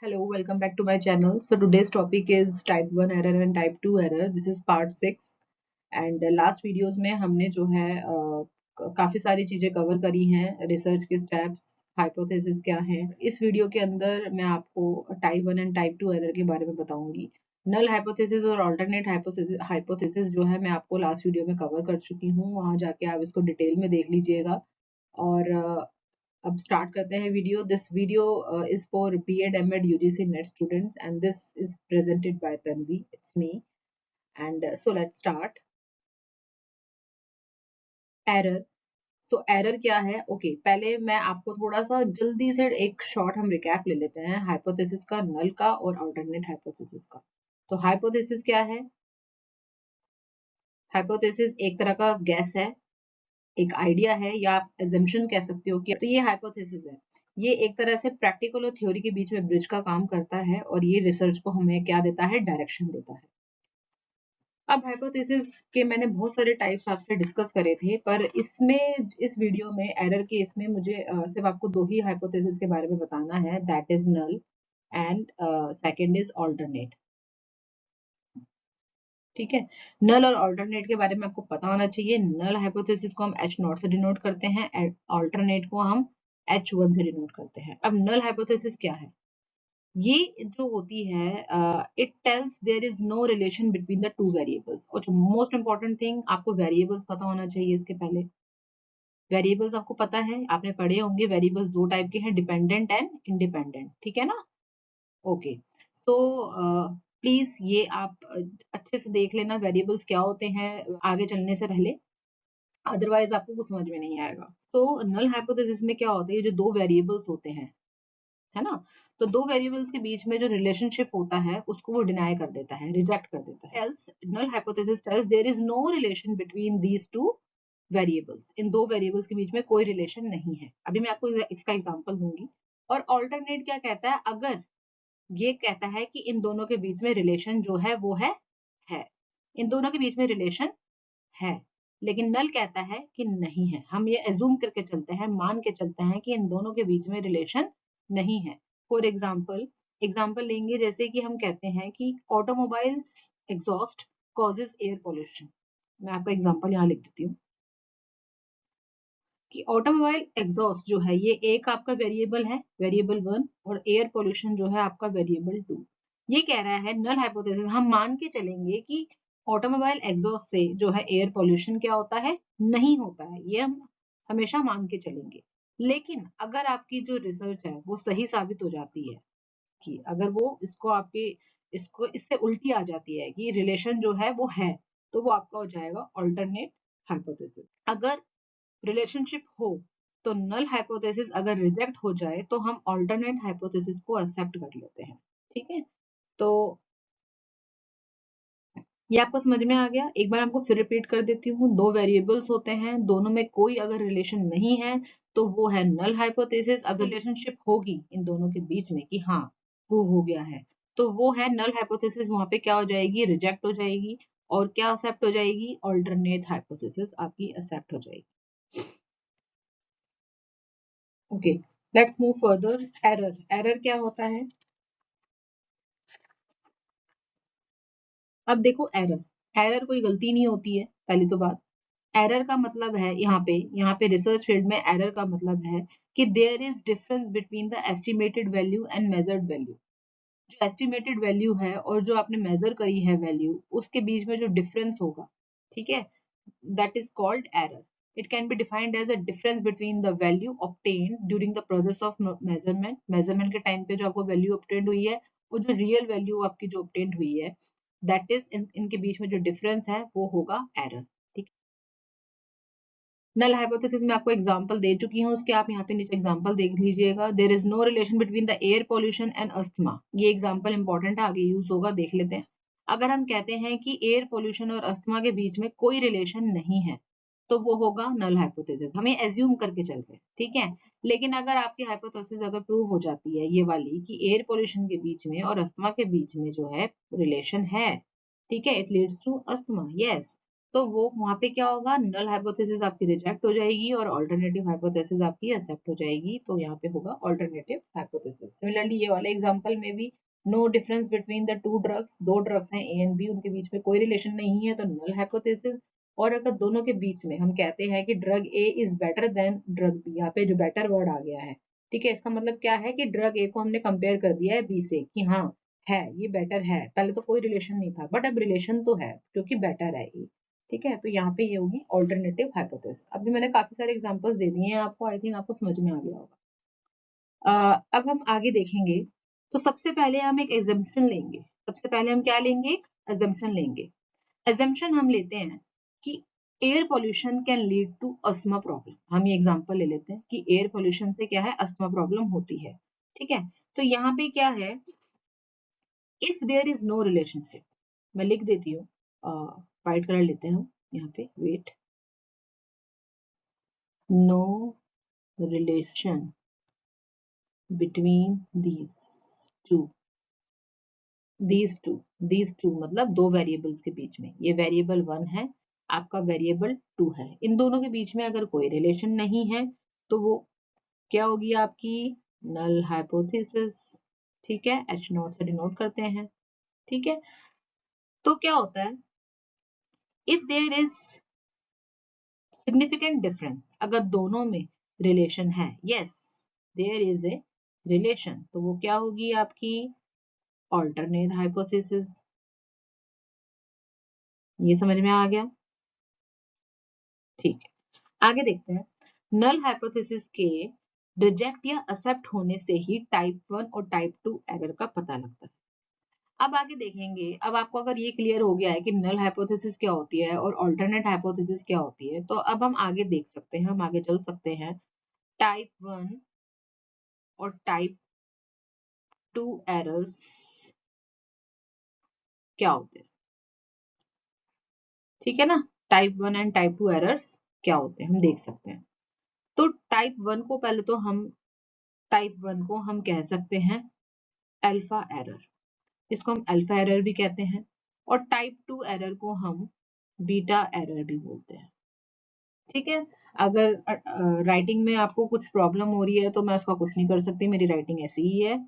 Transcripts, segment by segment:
Hello, welcome back to my channel. So today's topic is type 1 error and type 2 error. This is part 6 and last videos में हमने जो है काफी सारी चीजें कवर करी हैं, रिसर्च के स्टेप्स, हाइपोथेसिस क्या है। इस वीडियो के अंदर मैं आपको टाइप 1 एंड टाइप 2 एरर के बारे में बताऊंगी। नल हाइपोथेसिस और अल्टरनेट हाइपोथेसिस जो है मैं आपको लास्ट वीडियो में कवर कर चुकी हूँ, वहां जाके आप इसको डिटेल में देख लीजिएगा। और अब स्टार्ट करते हैं video. This video is for B.Ed M.Ed UGC net students and this is presented by Tanvi, it's me. And so let's start. Error. So error क्या है? ओके, पहले मैं आपको थोड़ा सा जल्दी से एक शॉर्ट हम रिकैप ले लेते हैं हाइपोथेसिस का, नल का और अल्टरनेट हाइपोथेसिस का। तो हाइपोथेसिस क्या है? हाइपोथेसिस एक तरह का गैस है, एक आइडिया है, या आप एजम्पशन कह सकते हो कि तो ये हाइपोथेसिस है। ये एक तरह से प्रैक्टिकल और थ्योरी के बीच में ब्रिज का काम करता है और ये रिसर्च को हमें क्या देता है? डायरेक्शन देता है। अब हाइपोथेसिस के मैंने बहुत सारे टाइप्स आपसे डिस्कस करे थे, पर इसमें इस वीडियो में एरर के इसमें मुझे सिर्फ आपको दो ही हाइपोथेसिस के बारे में बताना है, that is null and second is alternate. ठीक है, नल और अल्टरनेट के बारे में आपको पता होना चाहिए। नल हाइपोथेसिस को हम H0 से डिनोट करते हैं, अल्टरनेट को हम H1 से डिनोट करते हैं। अब नल हाइपोथेसिस क्या है? ये जो होती है, it tells there is no relation between the two variables. और मोस्ट इंपॉर्टेंट थिंग, आपको वेरिएबल्स पता होना चाहिए इसके पहले। वेरिएबल्स आपको पता है, आपने पढ़े होंगे, वेरिएबल्स दो टाइप के हैं, डिपेंडेंट एंड इंडिपेंडेंट। ठीक है ना? ओके, सो प्लीज ये आप अच्छे से देख लेना वेरिएबल्स क्या होते हैं आगे चलने से पहले, अदरवाइज आपको कुछ समझ में नहीं आएगा। तो नल हाइपोथेसिस में क्या होता है? ये जो दो वेरिएबल्स होते हैं, है ना, तो दो वेरिएबल्स के बीच में जो रिलेशनशिप होता है उसको वो डिनाई कर देता है, रिजेक्ट कर देता है। Else null hypothesis tells there is no relation between these two variables. इन दो वेरिएबल्स के बीच में कोई रिलेशन नहीं है। अभी मैं आपको इसका एग्जांपल दूंगी। और ऑल्टरनेट क्या कहता है? अगर ये कहता है कि इन दोनों के बीच में रिलेशन जो है वो है, इन दोनों के बीच में रिलेशन है, लेकिन नल कहता है कि नहीं है। हम ये एज्यूम करके चलते हैं, मान के चलते हैं कि इन दोनों के बीच में रिलेशन नहीं है। फॉर एग्जाम्पल लेंगे, जैसे कि हम कहते हैं कि automobile exhaust causes air pollution. मैं आपका एग्जाम्पल यहाँ लिख देती हूँ कि ऑटोमोबाइल एग्जॉस्ट जो है ये एक आपका वेरिएबल है, वेरिएबल 1, और एयर पोल्यूशन जो है आपका वेरिएबल 2। ये कह रहा है नल हाइपोथेसिस, हम मान के चलेंगे कि ऑटोमोबाइल एग्जॉस्ट से जो है एयर पोल्यूशन क्या होता है? नहीं होता है। ये हम हमेशा मान के चलेंगे। लेकिन अगर आपकी जो रिसर्च है वो सही साबित हो जाती है, कि अगर वो इसको आपके इसको इससे उल्टी आ जाती है कि रिलेशन जो है वो है, तो वो आपका हो जाएगा ऑल्टरनेट हाइपोथेसिस। अगर रिलेशनशिप हो तो नल हाइपोथेसिस अगर रिजेक्ट हो जाए तो हम ऑल्टरनेट हाइपोथेसिस को एक्सेप्ट कर लेते हैं। ठीक है, तो ये आपको समझ में आ गया? एक बार आपको फिर रिपीट कर देती हूँ। दो वेरिएबल्स होते हैं, दोनों में कोई अगर रिलेशन नहीं है तो वो है नल हाइपोथेसिस। अगर रिलेशनशिप होगी इन दोनों के बीच में कि हाँ प्रूव हो गया है, तो वो है नल हाइपोथेसिस। वहां पे क्या हो जाएगी? रिजेक्ट हो जाएगी। और क्या एक्सेप्ट हो जाएगी? ऑल्टरनेट हाइपोथेसिस आपकी एक्सेप्ट हो जाएगी। Okay, let's move further. Error. Error क्या होता है? अब देखो, एरर एरर कोई गलती नहीं होती है, पहली तो बात। एरर का मतलब है यहाँ पे रिसर्च फील्ड में एरर का मतलब है कि there is difference between the estimated value and measured value. जो एस्टिमेटेड वैल्यू है और जो आपने मेजर करी है वैल्यू, उसके बीच में जो डिफरेंस होगा, ठीक है, that is called error. It can be defined as a difference between the value obtained during the process of measurement के टाइम पे जो आपको वैल्यू obtained हुई है और जो रियल वैल्यू आपकी जो obtained हुई है, that is इनके बीच में जो डिफरेंस है वो होगा error। ठीक, नल हाइपोथेसिस में आपको एग्जांपल दे चुकी हूँ उसके, आप यहाँ पे नीचे एग्जांपल देख लीजिएगा। There is no relation between the air pollution and asthma. ये एग्जांपल इंपॉर्टेंट है, आगे यूज होगा, देख लेते हैं। अगर हम कहते हैं कि एयर पोल्यूशन और अस्थमा के बीच में कोई रिलेशन नहीं है, तो वो होगा नल हाइपोथेसिस। हमें एज्यूम करके चल रहे हैं, ठीक है। लेकिन अगर आपकी हाइपोथेसिस अगर प्रूव हो जाती है, ये वाली, कि एयर पोल्यूशन के बीच में और अस्थमा के बीच में जो है रिलेशन है, ठीक है, it leads to asthma, yes, तो वो वहां पे क्या होगा, नल हाइपोथेसिस आपकी रिजेक्ट हो जाएगी और ऑल्टरनेटिव हाइपोथेसिस आपकी एक्सेप्ट हो जाएगी, तो यहाँ पे होगा ऑल्टरनेटिव हाइपोथेसिस। सिमिलरली ये वाले एग्जांपल में भी no difference between the two drugs, दो ड्रग्स हैं ए एंड बी, उनके बीच में कोई रिलेशन नहीं है तो नल हाइपोथेसिस। और अगर दोनों के बीच में हम कहते हैं कि drug A is better than drug B, यहाँ पे जो बेटर वर्ड आ गया है, ठीक है, इसका मतलब क्या है कि ड्रग ए को हमने कंपेयर कर दिया है बी से कि हाँ है ये बेटर है, पहले तो कोई रिलेशन नहीं था बट अब रिलेशन तो है क्योंकि बेटर है ये, ठीक है, तो यहाँ पे ये होगी ऑल्टरनेटिव हाइपोथेसिस। अभी मैंने काफी सारे एग्जांपल्स दे दिए हैं आपको, आई थिंक आपको समझ में आ गया होगा। अब हम आगे देखेंगे, तो सबसे पहले हम एक एजम्पशन लेंगे, सबसे पहले हम क्या लेंगे, एक एजम्पशन लेंगे। एजम्पशन हम लेते हैं कि air pollution can lead to asthma problem. हम ये एग्जांपल ले लेते हैं कि एयर पोल्यूशन से क्या है, अस्थमा प्रॉब्लम होती है, ठीक है। तो यहाँ पे क्या है, if there is no relationship, मैं लिख देती हूँ, वाइट कलर लेते हैं हम यहाँ पे, wait, no relation between two these two मतलब दो वेरिएबल्स के बीच में, ये वेरिएबल 1 है, आपका वेरिएबल 2 है, इन दोनों के बीच में अगर कोई रिलेशन नहीं है तो वो क्या होगी आपकी, नल हाइपोथेसिस, ठीक है, एच नॉट से डिनोट करते हैं, ठीक है। तो क्या होता है, if there is significant difference, अगर दोनों में रिलेशन है, yes there is a relation, तो वो क्या होगी आपकी ऑल्टरनेट हाइपोथेसिस। ये समझ में आ गया, ठीक है। आगे देखते हैं, नल हाइपोथेसिस के रिजेक्ट या एक्सेप्ट होने से ही टाइप 1 और टाइप 2 एरर का पता लगता है। अब आगे देखेंगे, अब आपको अगर ये क्लियर हो गया है कि नल हाइपोथेसिस क्या होती है और अल्टरनेट हाइपोथेसिस क्या होती है, तो अब हम आगे देख सकते हैं, हम आगे चल सकते हैं, टाइप 1 और टाइप 2 एरर्स क्या होते हैं, ठीक है ना, टाइप 1 एंड टाइप 2 एरर्स क्या होते हैं हम देख सकते हैं। तो टाइप 1 को पहले तो हम, टाइप 1 को हम कह सकते हैं अल्फा एरर, इसको हम अल्फा एरर भी कहते हैं, और टाइप 2 एरर को हम बीटा एरर भी बोलते हैं, ठीक है। अगर राइटिंग में आपको कुछ प्रॉब्लम हो रही है तो मैं उसका कुछ नहीं कर सकती, मेरी राइटिंग ऐसी ही है,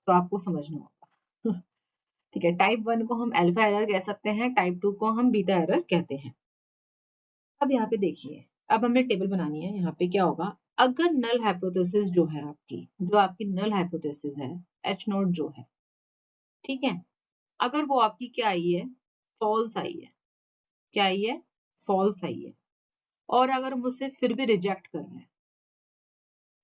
तो आपको समझना होगा ठीक है, टाइप 1 को हम अल्फा एरर कह सकते हैं, टाइप 2 को हम बीटा एरर कहते हैं। अब यहाँ पे देखिए, अब हमें टेबल बनानी है, यहाँ पे क्या होगा, अगर नल हाइपोथेसिस जो है आपकी, जो आपकी नल हाइपोथेसिस है एच नॉट जो है, ठीक है, अगर वो आपकी क्या आई है, फॉल्स आई है, क्या आई है, फॉल्स आई है, और अगर मुझसे फिर भी रिजेक्ट कर रहे हैं,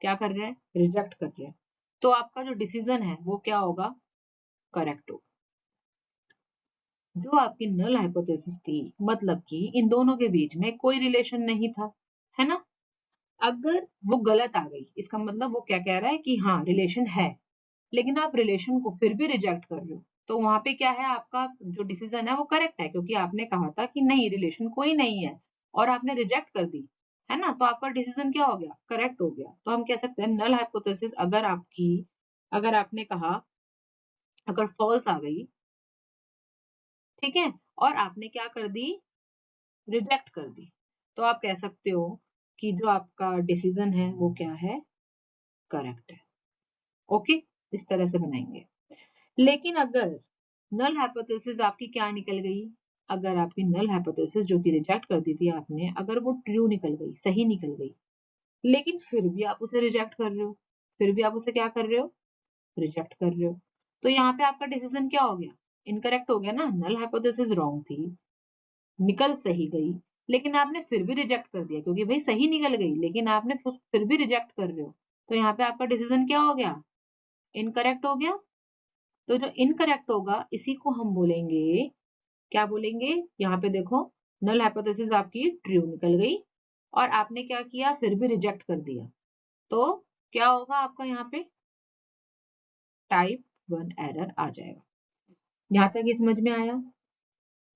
क्या कर रहे हैं, रिजेक्ट कर रहे हैं, तो आपका जो डिसीजन है वो क्या होगा, करेक्ट होगा। जो आपकी नल हाइपोथेसिस थी, मतलब कि इन दोनों के बीच में कोई रिलेशन नहीं था, है ना, अगर वो गलत आ गई, इसका मतलब वो क्या कह रहा है कि हाँ रिलेशन है, लेकिन आप रिलेशन को फिर भी रिजेक्ट कर रहे हो, तो वहां पे क्या है, आपका जो डिसीजन है वो करेक्ट है, क्योंकि आपने कहा था कि नहीं रिलेशन कोई नहीं है और आपने रिजेक्ट कर दी, है ना, तो आपका डिसीजन क्या हो गया, करेक्ट हो गया। तो हम कह सकते हैं नल हाइपोथेसिस अगर आपकी, अगर आपने कहा, अगर फॉल्स आ गई, ठीक है, और आपने क्या कर दी, रिजेक्ट कर दी, तो आप कह सकते हो कि जो आपका डिसीजन है वो क्या है, करेक्ट है, ओके, इस तरह से बनाएंगे। लेकिन अगर नल हाइपोथेसिस आपकी क्या निकल गई, अगर आपकी नल हाइपोथेसिस जो कि रिजेक्ट कर दी थी आपने, अगर वो ट्रू निकल गई, सही निकल गई, लेकिन फिर भी आप उसे रिजेक्ट कर रहे हो, फिर भी आप उसे क्या कर रहे हो, रिजेक्ट कर रहे हो, तो यहाँ पे आपका डिसीजन क्या हो गया, इनकरेक्ट हो गया ना, नल हाइपोथेसिस रॉन्ग थी, निकल सही गई, लेकिन आपने फिर भी रिजेक्ट कर दिया, क्योंकि भाई सही निकल गई लेकिन आपने फिर भी रिजेक्ट कर रहे हो, तो यहाँ पे आपका डिसीजन क्या हो गया, इनकरेक्ट हो गया। तो जो इनकरेक्ट होगा इसी को हम बोलेंगे, क्या बोलेंगे, यहाँ पे देखो, नल हाइपोथेसिस आपकी ट्रू निकल गई और आपने क्या किया, फिर भी रिजेक्ट कर दिया, तो क्या होगा आपका यहाँ पे, टाइप 1 एरर आ जाएगा। यहाँ तक ये समझ में आया,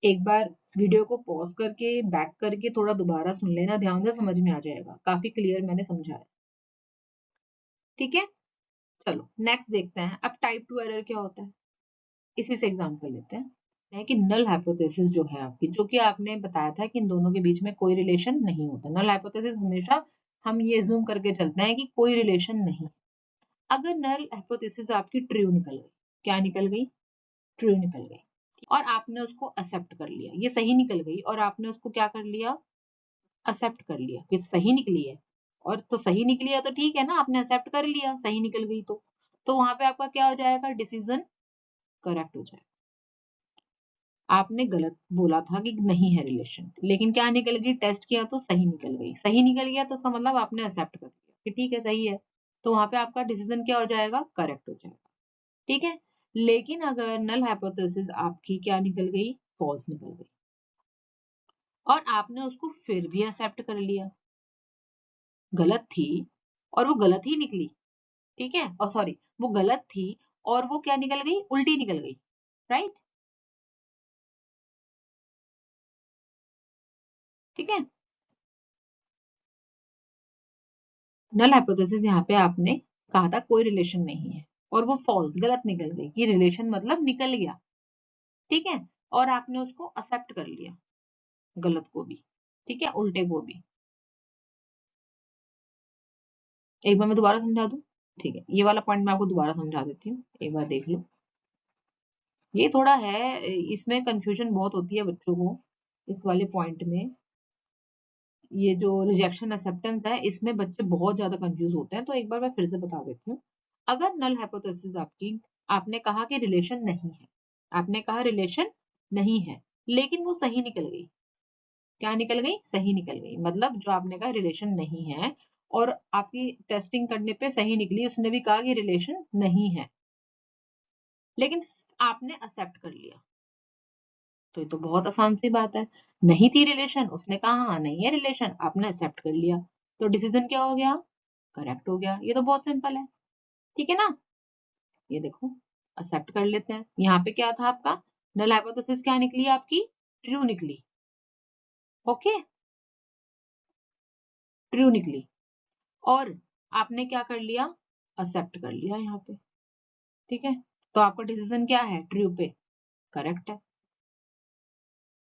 एक बार वीडियो को पॉज करके बैक करके थोड़ा दोबारा सुन लेना ध्यान से, समझ में आ जाएगा, काफी क्लियर मैंने समझाया, ठीक है। चलो नेक्स्ट देखते हैं, अब टाइप 2 एरर क्या होता है, इसी से एग्जांपल लेते हैं। है कि नल हाइपोथेसिस जो है आपकी, जो कि आपने बताया था कि इन दोनों के बीच में कोई रिलेशन नहीं होता। नल हाइपोथेसिस हमेशा हम ये अज्यूम करके चलते हैं कि कोई रिलेशन नहीं। अगर नल हाइपोथेसिस आपकी ट्रू निकल गई, क्या निकल गई? ट्रू निकल गई, और आपने उसको एक्सेप्ट कर लिया, ये सही निकल गई और आपने उसको क्या कर लिया? एक्सेप्ट कर लिया कि सही निकली है। और तो सही निकली है तो ठीक है ना, आपने एक्सेप्ट कर लिया, सही निकल गई तो वहां पे आपका क्या हो जाएगा? डिसीजन करेक्ट हो जाएगा। आपने गलत बोला था कि नहीं है रिलेशन, लेकिन क्या निकल गई? टेस्ट किया तो सही निकल गई। सही निकल गया तो उसका मतलब आपने एक्सेप्ट कर लिया कि ठीक है, सही है। तो वहां पे आपका डिसीजन क्या हो जाएगा? करेक्ट हो जाएगा। ठीक है। लेकिन अगर नल हाइपोथेसिस आपकी क्या निकल गई? फॉल्स निकल गई, और आपने उसको फिर भी एक्सेप्ट कर लिया, गलत थी और वो गलत ही निकली। ठीक है, और सॉरी, वो गलत थी और वो क्या निकल गई? उल्टी निकल गई। राइट। ठीक है। नल हाइपोथेसिस यहाँ पे आपने कहा था कोई रिलेशन नहीं है, और वो फॉल्स, गलत निकल गई कि रिलेशन मतलब निकल गया। ठीक है। और आपने उसको एक्सेप्ट कर लिया, गलत को भी, ठीक है, उल्टे को भी। एक बार मैं दोबारा समझा दूं? ठीक है, ये वाला पॉइंट मैं आपको दोबारा समझा देती हूँ, एक बार देख लो। ये थोड़ा है, इसमें कंफ्यूजन बहुत होती है बच्चों को इस वाले पॉइंट में। ये जो रिजेक्शन एक्सेप्टेंस है, इसमें बच्चे बहुत ज्यादा कंफ्यूज होते हैं, तो एक बार मैं फिर से बता देती हूँ। अगर नल हाइपोथेसिस आपकी, आपने कहा कि रिलेशन नहीं है, आपने कहा रिलेशन नहीं है, लेकिन वो सही निकल गई। क्या निकल गई? सही निकल गई। मतलब जो आपने कहा रिलेशन नहीं है, और आपकी टेस्टिंग करने पे सही निकली, उसने भी कहा कि रिलेशन नहीं है, लेकिन आपने एक्सेप्ट कर लिया। तो ये तो बहुत आसान सी बात है। नहीं थी रिलेशन, उसने कहा हाँ नहीं है रिलेशन, आपने एक्सेप्ट कर लिया, तो डिसीजन क्या हो गया? करेक्ट हो गया। ये तो बहुत सिंपल है। ठीक है ना? ये देखो, एक्सेप्ट कर लेते हैं। यहाँ पे क्या था आपका? नल हाइपोथेसिस क्या निकली आपकी? ट्रू निकली। ओके, ट्रू निकली, और आपने क्या कर लिया? एक्सेप्ट कर लिया यहाँ पे। ठीक है, तो आपका डिसीजन क्या है? ट्रू पे करेक्ट है।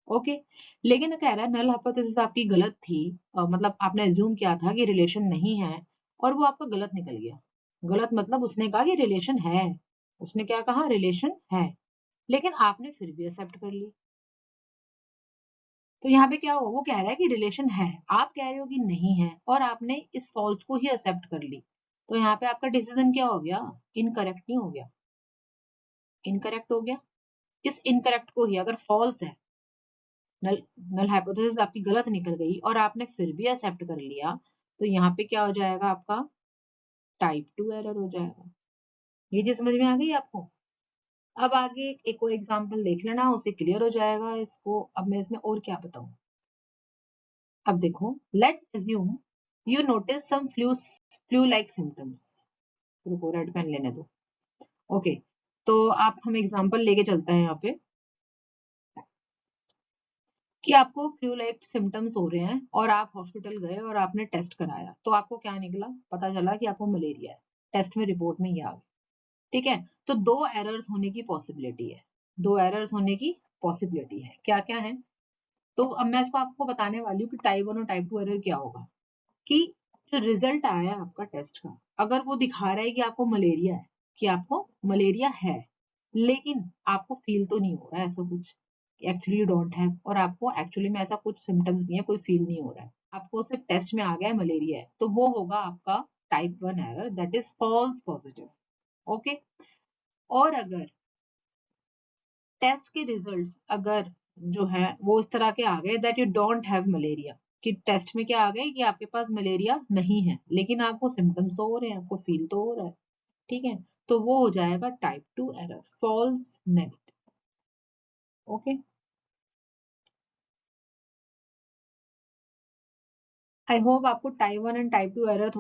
ओके। लेकिन कह रहा है नल हाइपोथेसिस आपकी गलत थी, मतलब आपने अज्यूम किया था कि रिलेशन नहीं है, और वो आपका गलत निकल गया। गलत मतलब उसने कहा कि रिलेशन है, उसने क्या कहा? रिलेशन है, लेकिन आपने फिर भी एक्सेप्ट कर ली। तो यहाँ पे क्या हो? वो कह रहा है कि रिलेशन है, आप कह रहे हो कि नहीं है, और आपने इस फॉल्स को ही एक्सेप्ट कर ली। तो यहाँ पे आपका डिसीजन क्या हो गया? इनकरेक्ट नहीं हो गया? इनकरेक्ट हो गया। इस इनकरेक्ट को ही, अगर फॉल्स है, नल नल हाइपोथेसिस आपकी गलत निकल गई और आपने फिर भी एक्सेप्ट कर लिया, तो यहाँ पे क्या हो जाएगा आपका? टाइप 2 एरर हो जाएगा। ये चीज समझ में आ गई आपको? अब आगे एक और एग्जांपल देख लेना, उससे क्लियर हो जाएगा इसको। अब मैं इसमें और क्या बताऊं? अब देखो, let's assume you notice some flu like symptoms. रुको, रेड पेन लेने दो। ओके, तो आप हम एग्जांपल लेके चलते हैं यहाँ पे, कि आपको फ्लू लाइक सिम्टम्स हो रहे हैं और आप हॉस्पिटल गए और आपने टेस्ट कराया, तो आपको क्या निकला? पता चला कि आपको मलेरिया है। टेस्ट में, रिपोर्ट में ये आ गया। ठीक है, तो दो एरर्स होने की पॉसिबिलिटी है। दो एरर्स होने की पॉसिबिलिटी है, क्या क्या है? तो अब मैं इसको आपको बताने वाली हूँ कि टाइप 1 और टाइप 2 एरर क्या होगा। कि जो रिजल्ट आया आपका टेस्ट का, अगर वो दिखा रहा है कि आपको मलेरिया है, कि आपको मलेरिया है, लेकिन आपको फील तो नहीं हो रहा है ऐसा कुछ, एक्चुअली यू डोंट हैव, और आपको एक्चुअली में ऐसा कुछ सिम्टम्स नहीं है, कोई फील नहीं हो रहा है, आपको सिर्फ टेस्ट में आ गया है मलेरिया है, तो वो होगा आपका type 1 error, that is false positive. Okay. और अगर टेस्ट के रिजल्ट्स अगर जो है वो इस तरह के आ गए that you don't have malaria, कि टेस्ट में क्या आ गए कि आपके पास मलेरिया नहीं है, लेकिन आपको सिम्टम्स तो हो रहे हैं, आपको फील तो हो रहा है। ठीक है, तो वो हो जाएगा type 2 error, false negative. Okay, I hope आपको टाइप 1 एंड टाइप 2 एरर